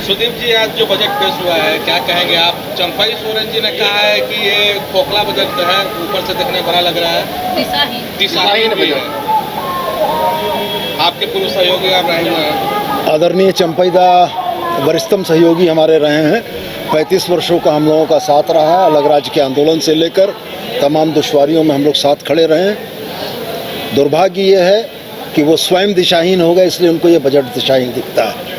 सुदीप जी, आज जो बजट पेश हुआ है, क्या कहेंगे आप? चंपाई सोरेन जी ने कहा है कि ये खोखला बजट है, ऊपर से देखने बड़ा लग रहा है, दिशाहीन भी है। आपके पूर्व सहयोगी आप रहे हैं। आदरणीय चंपाईदा वरिष्ठतम सहयोगी हमारे रहे हैं। 35 वर्षों का हम लोगों का साथ रहा है। अलग राज्य के आंदोलन से लेकर तमाम दुश्वारियों में हम लोग साथ खड़े रहे हैं। दुर्भाग्य ये है कि वो स्वयं दिशाहीन हो गए, इसलिए उनको ये बजट दिशाहीन दिखता है।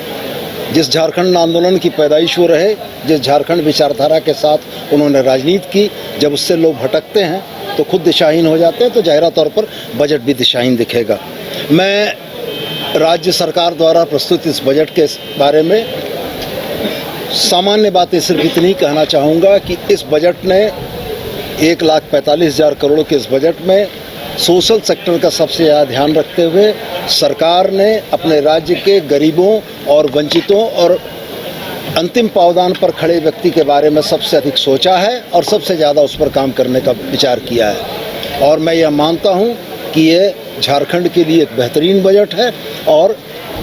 जिस झारखंड आंदोलन की पैदाइश हो रहे, जिस झारखंड विचारधारा के साथ उन्होंने राजनीति की, जब उससे लोग भटकते हैं तो खुद दिशाहीन हो जाते हैं, तो जाहिर तौर पर बजट भी दिशाहीन दिखेगा। मैं राज्य सरकार द्वारा प्रस्तुत इस बजट के बारे में सामान्य बातें सिर्फ इतनी कहना चाहूँगा कि इस बजट ने 1,45,000 करोड़ के इस बजट में सोशल सेक्टर का सबसे ज़्यादा ध्यान रखते हुए सरकार ने अपने राज्य के गरीबों और वंचितों और अंतिम पावदान पर खड़े व्यक्ति के बारे में सबसे अधिक सोचा है और सबसे ज़्यादा उस पर काम करने का विचार किया है। और मैं यह मानता हूँ कि ये झारखंड के लिए एक बेहतरीन बजट है और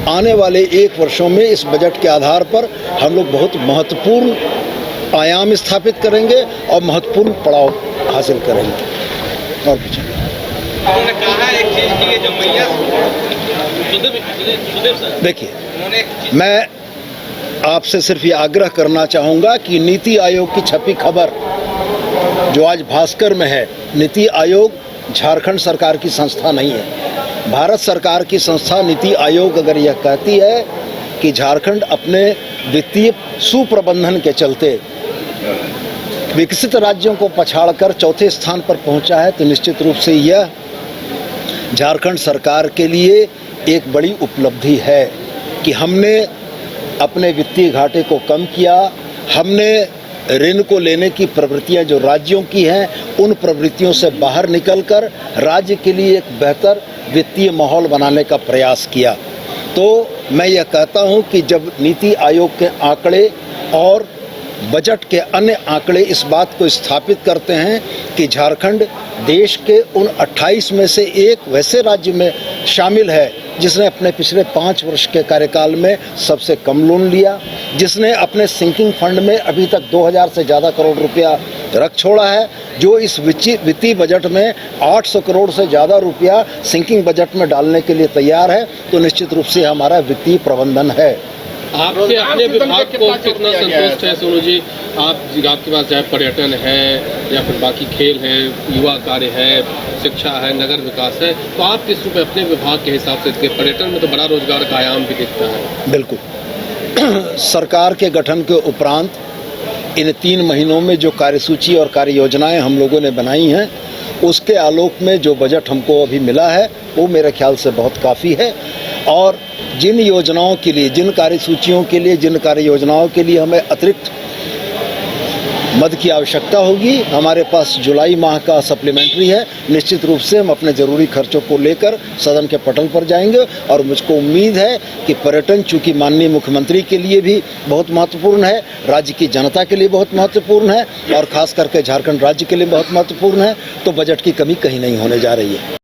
आने वाले 1 वर्षों में इस बजट के आधार पर हम लोग बहुत महत्वपूर्ण आयाम स्थापित करेंगे और महत्वपूर्ण पड़ाव हासिल करेंगे। और कुछ उन्होंने कहा है एक चीज की, ये जो मैया सुदीप सर, देखिए, मैं आपसे सिर्फ ये आग्रह करना चाहूँगा कि नीति आयोग की छपी खबर जो आज भास्कर में है, नीति आयोग झारखंड सरकार की संस्था नहीं है। भारत सरकार की संस्था नीति आयोग अगर यह कहती है कि झारखंड अपने वित्तीय सुप्रबंधन के चलते विकसित राज्यों को पछाड़कर चौथे स्थान पर पहुंचा है, तो निश्चित रूप से यह झारखंड सरकार के लिए एक बड़ी उपलब्धि है कि हमने अपने वित्तीय घाटे को कम किया। हमने ऋण को लेने की प्रवृत्तियां जो राज्यों की हैं, उन प्रवृत्तियों से बाहर निकलकर राज्य के लिए एक बेहतर वित्तीय माहौल बनाने का प्रयास किया। तो मैं यह कहता हूं कि जब नीति आयोग के आंकड़े और बजट के अन्य आंकड़े इस बात को स्थापित करते हैं कि झारखंड देश के उन 28 में से एक वैसे राज्य में शामिल है जिसने अपने पिछले 5 वर्ष के कार्यकाल में सबसे कम लोन लिया, जिसने अपने सिंकिंग फंड में अभी तक 2000 से ज़्यादा करोड़ रुपया रख छोड़ा है, जो इस वित्तीय बजट में 800 करोड़ से ज़्यादा रुपया सिंकिंग बजट में डालने के लिए तैयार है, तो निश्चित रूप से हमारा वित्तीय प्रबंधन है। आपके अपने विभाग को कितना संतुष्ट है सोनू जी? आपके पास चाहे पर्यटन है या फिर बाकी खेल है, युवा कार्य है, शिक्षा है, नगर विकास है, तो आप किस रूप में अपने विभाग के हिसाब से, पर्यटन में तो बड़ा रोजगार का आयाम भी दिखता है। बिल्कुल। सरकार के गठन के उपरांत इन 3 महीनों में जो कार्यसूची और कार्य योजनाएं हम लोगों ने बनाई हैं, उसके आलोक में जो बजट हमको अभी मिला है वो मेरे ख्याल से बहुत काफ़ी है। और जिन योजनाओं के लिए, जिन कार्यसूचियों के लिए, जिन कार्य योजनाओं के लिए हमें अतिरिक्त मद की आवश्यकता होगी, हमारे पास जुलाई माह का सप्लीमेंट्री है। निश्चित रूप से हम अपने ज़रूरी खर्चों को लेकर सदन के पटल पर जाएंगे और मुझको उम्मीद है कि पर्यटन, चूँकि माननीय मुख्यमंत्री के लिए भी बहुत महत्वपूर्ण है, राज्य की जनता के लिए बहुत महत्वपूर्ण है और ख़ास करके झारखंड राज्य के लिए बहुत महत्वपूर्ण है, तो बजट की कमी कहीं नहीं होने जा रही है।